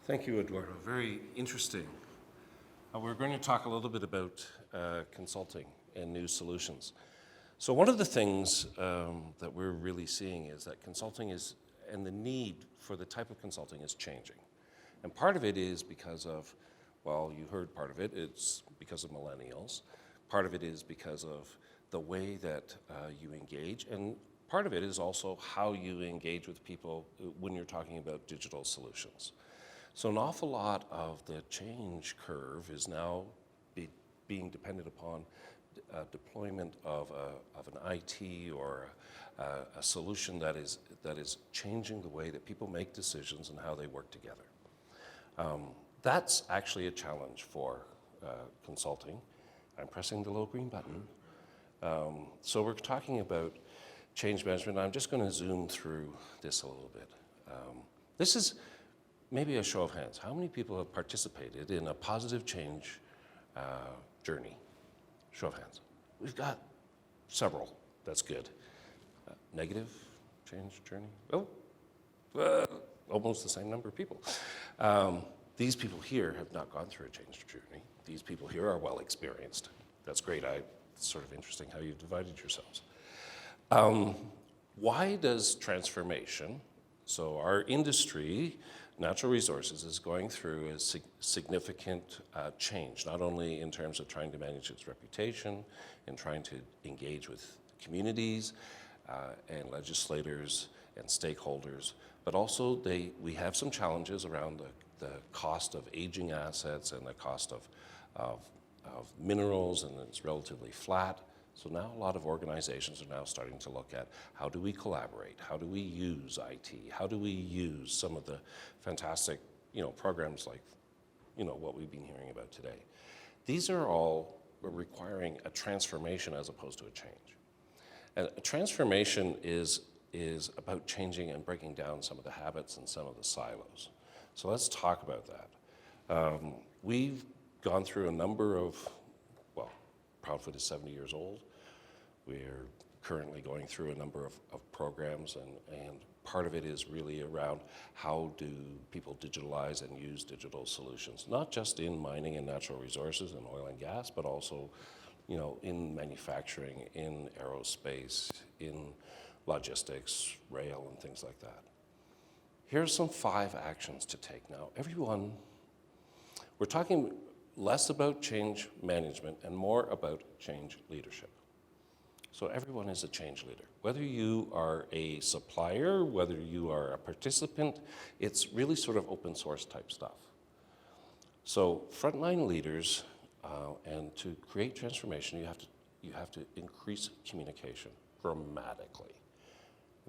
Thank you, Eduardo. Very interesting. We're going to talk a little bit about consulting and new solutions. So one of the things that we're really seeing is that consulting is, and the need for the type of consulting is changing. And part of it is because of, well, you heard part of it, it's because of millennials. Part of it is because of the way that you engage, and part of it is also how you engage with people when you're talking about digital solutions. So an awful lot of the change curve is now being dependent upon deployment of an IT or a solution that is changing the way that people make decisions and how they work together. That's actually a challenge for consulting. I'm pressing the little green button. So we're talking about change management. I'm just going to zoom through this a little bit. This is maybe a show of hands. How many people have participated in a positive change journey? Show of hands. We've got several. That's good. Negative change journey? Oh, almost the same number of people. These people here have not gone through a change journey. These people here are well experienced. That's great. It's sort of interesting how you've divided yourselves. Why does transformation, so our industry, natural resources, is going through a significant change, not only in terms of trying to manage its reputation and trying to engage with communities and legislators and stakeholders, but also we have some challenges around the cost of aging assets and the cost of minerals, and it's relatively flat. So now a lot of organizations are now starting to look at how do we collaborate? How do we use IT? How do we use some of the fantastic, programs like, what we've been hearing about today? These are all requiring a transformation as opposed to a change. And a transformation is about changing and breaking down some of the habits and some of the silos. So let's talk about that. We've gone through a number of, Proudfoot is 70 years old. We're currently going through a number of programs, and part of it is really around how do people digitalize and use digital solutions, not just in mining and natural resources and oil and gas, but also, in manufacturing, in aerospace, in logistics, rail, and things like that. Here's some 5 actions to take now. Everyone, we're talking less about change management and more about change leadership. So everyone is a change leader. Whether you are a supplier, whether you are a participant, it's really sort of open source type stuff. So frontline leaders, and to create transformation, you have to increase communication dramatically.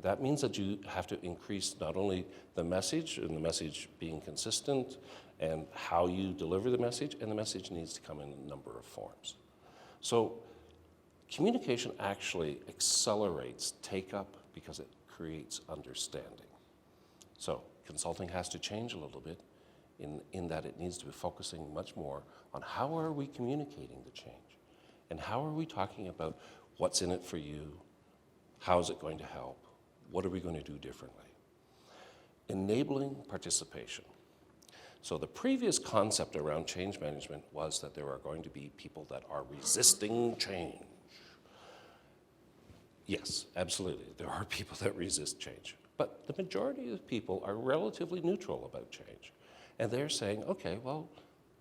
That means that you have to increase not only the message, and the message being consistent, and how you deliver the message, and the message needs to come in a number of forms. So communication actually accelerates take-up because it creates understanding. So consulting has to change a little bit in that it needs to be focusing much more on how are we communicating the change, and how are we talking about what's in it for you, how is it going to help, what are we going to do differently? Enabling participation. So the previous concept around change management was that there are going to be people that are resisting change. Yes, absolutely, there are people that resist change. But the majority of people are relatively neutral about change. And they're saying, okay, well,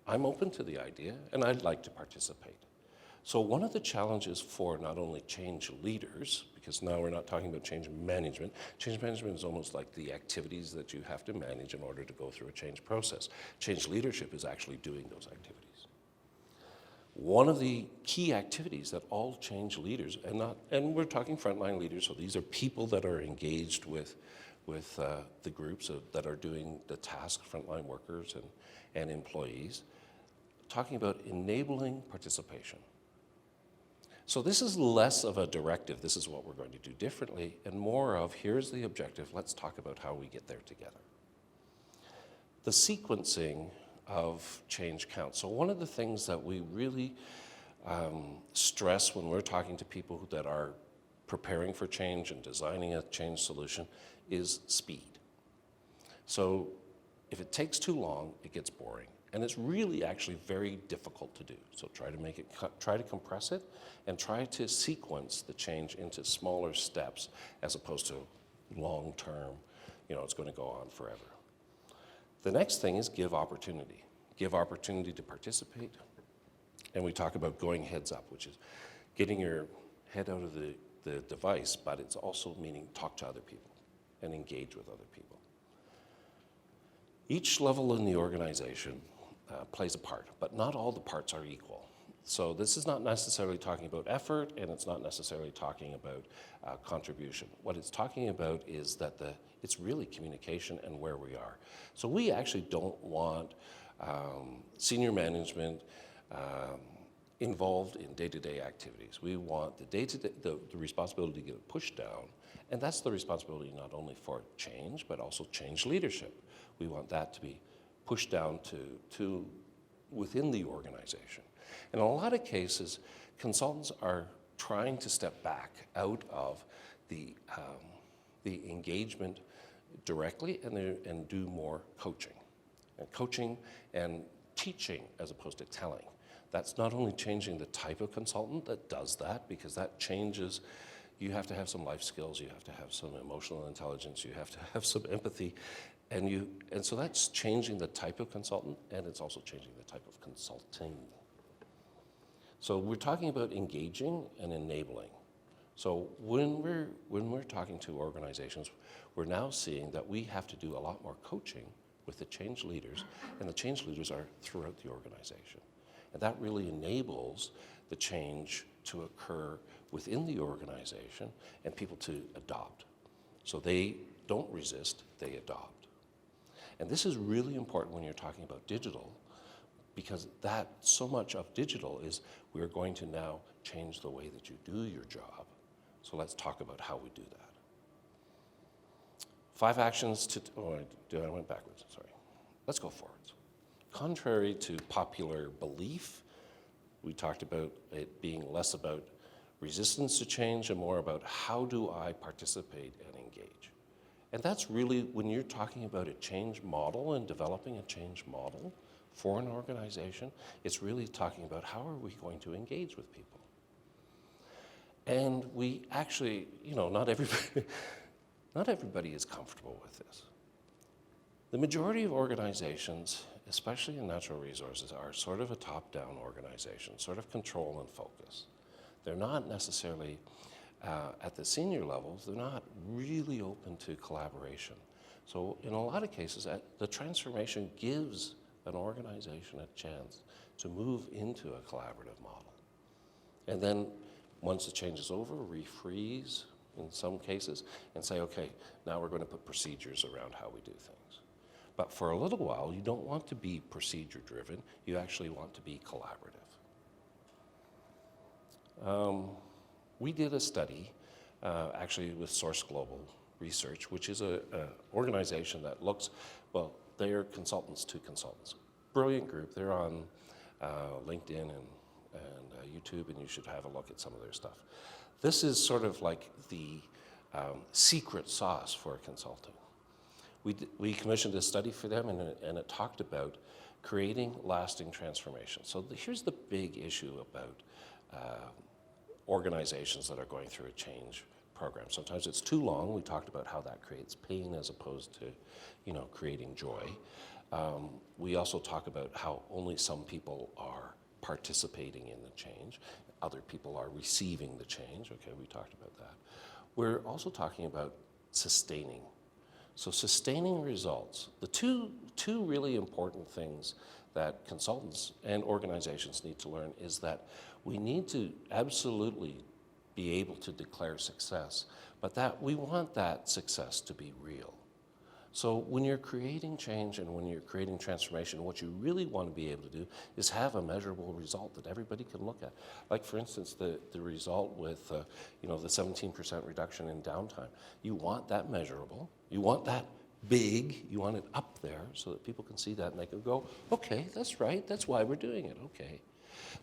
I'm open to the idea and I'd like to participate. So one of the challenges for not only change leaders, because now we're not talking about change management. Change management is almost like the activities that you have to manage in order to go through a change process. Change leadership is actually doing those activities. One of the key activities that all change leaders, and we're talking frontline leaders, so these are people that are engaged with the groups that are doing the task, frontline workers and employees, talking about enabling participation. So this is less of a directive, this is what we're going to do differently, and more of, here's the objective, let's talk about how we get there together. The sequencing of change counts. So one of the things that we really stress when we're talking to people that are preparing for change and designing a change solution is speed. So If it takes too long, it gets boring. And it's really actually very difficult to do. So try to compress it, and try to sequence the change into smaller steps as opposed to long term, it's going to go on forever. The next thing is give opportunity. Give opportunity to participate. And we talk about going heads up, which is getting your head out of the device, but it's also meaning talk to other people and engage with other people. Each level in the organization plays a part, but not all the parts are equal. So this is not necessarily talking about effort, and it's not necessarily talking about contribution. What it's talking about is that it's really communication and where we are. So we actually don't want senior management involved in day-to-day activities. We want the responsibility to get pushed down, and that's the responsibility not only for change, but also change leadership. We want that to be pushed down to within the organization. In a lot of cases, consultants are trying to step back out of the engagement directly and do more coaching and teaching as opposed to telling. That's not only changing the type of consultant that does that, because that changes. You have to have some life skills, you have to have some emotional intelligence, you have to have some empathy, and so that's changing the type of consultant, and it's also changing the type of consulting. So we're talking about engaging and enabling. So when we're talking to organizations, we're now seeing that we have to do a lot more coaching with the change leaders, and the change leaders are throughout the organization. And that really enables the change to occur within the organization and people to adopt. So they don't resist, they adopt. And this is really important when you're talking about digital, because so much of digital is we're going to now change the way that you do your job. So let's talk about how we do that. 5 actions I went backwards, sorry. Let's go forwards. Contrary to popular belief, we talked about it being less about resistance to change and more about how do I participate and engage. And that's really, when you're talking about a change model and developing a change model for an organization, it's really talking about how are we going to engage with people. And we actually, not everybody is comfortable with this. The majority of organizations, especially in natural resources, are sort of a top-down organization, sort of control and focus. They're not necessarily, at the senior levels, they're not really open to collaboration. So in a lot of cases, the transformation gives an organization a chance to move into a collaborative model. And then once the change is over, refreeze in some cases and say, okay, now we're going to put procedures around how we do things. But for a little while, you don't want to be procedure-driven. You actually want to be collaborative. We did a study, actually with Source Global Research, which is an organization that looks, they're consultants to consultants. Brilliant group. They're on LinkedIn and YouTube, and you should have a look at some of their stuff. This is sort of like the secret sauce for consulting. We commissioned a study for them, and it talked about creating lasting transformation. So here's the big issue about organizations that are going through a change program. Sometimes it's too long. We talked about how that creates pain as opposed to, creating joy. We also talk about how only some people are participating in the change. Other people are receiving the change. Okay, we talked about that. We're also talking about sustaining. So sustaining results, the two really important things that consultants and organizations need to learn is that we need to absolutely be able to declare success, but that we want that success to be real. So when you're creating change and when you're creating transformation, what you really want to be able to do is have a measurable result that everybody can look at. Like, for instance, the result with the 17% reduction in downtime. You want that measurable. You want that big. You want it up there so that people can see that and they can go, okay, that's right. That's why we're doing it. Okay.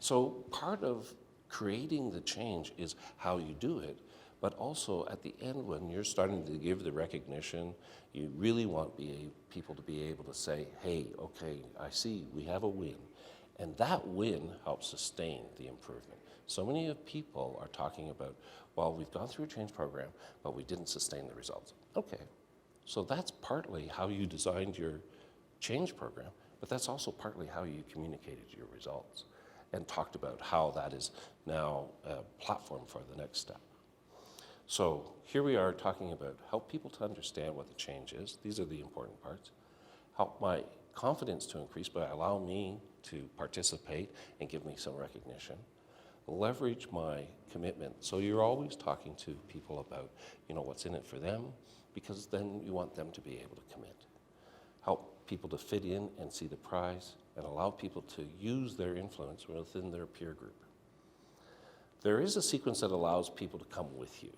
So part of creating the change is how you do it, But also at the end, when you're starting to give the recognition, you really want people to be able to say, hey, okay, I see, we have a win. And that win helps sustain the improvement. So many of people are talking about, well, we've gone through a change program, but we didn't sustain the results. Okay, so that's partly how you designed your change program, but that's also partly how you communicated your results and talked about how that is now a platform for the next step. So here we are talking about help people to understand what the change is. These are the important parts. Help my confidence to increase by allow me to participate and give me some recognition. Leverage my commitment. So you're always talking to people about, what's in it for them, because then you want them to be able to commit. Help people to fit in and see the prize, and allow people to use their influence within their peer group. There is a sequence that allows people to come with you.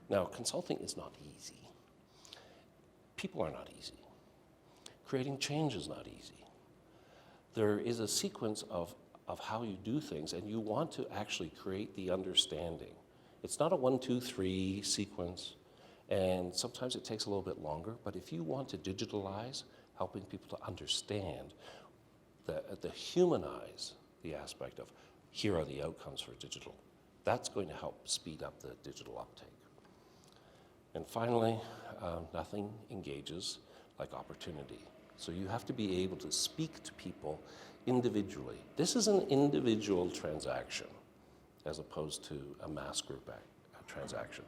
Now, consulting is not easy. People are not easy. Creating change is not easy. There is a sequence of how you do things, and you want to actually create the understanding. It's not a 1, 2, 3 sequence, and sometimes it takes a little bit longer, but if you want to digitalize, helping people to understand, the humanize the aspect of here are the outcomes for digital, that's going to help speed up the digital uptake. And finally, nothing engages like opportunity. So you have to be able to speak to people individually. This is an individual transaction as opposed to a mass group transaction.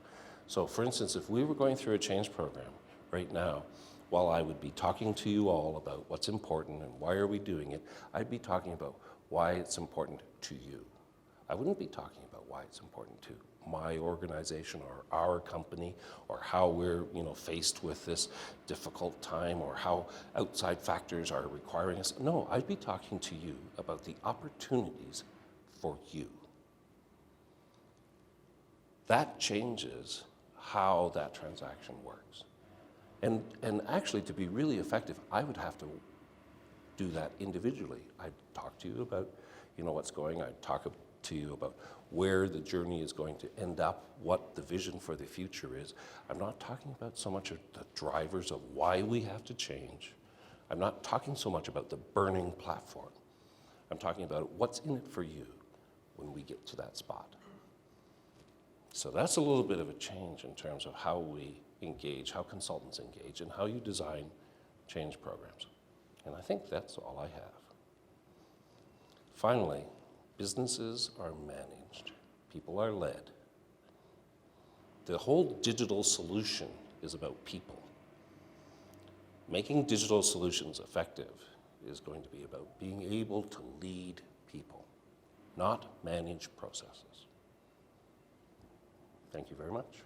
So for instance, if we were going through a change program right now, while I would be talking to you all about what's important and why are we doing it, I'd be talking about why it's important to you. I wouldn't be talking about why it's important to my organization or our company, or how we're faced with this difficult time, or how outside factors are requiring us. No, I'd be talking to you about the opportunities for you. That changes how that transaction works. And actually, to be really effective, I would have to do that individually. I'd talk to you about what's going on. I'd talk to you about where the journey is going to end up, what the vision for the future is. I'm not talking about so much of the drivers of why we have to change. I'm not talking so much about the burning platform. I'm talking about what's in it for you when we get to that spot. So that's a little bit of a change in terms of how we engage, how consultants engage, and how you design change programs. And I think that's all I have. Finally, businesses are managed. People are led. The whole digital solution is about people. Making digital solutions effective is going to be about being able to lead people, not manage processes. Thank you very much.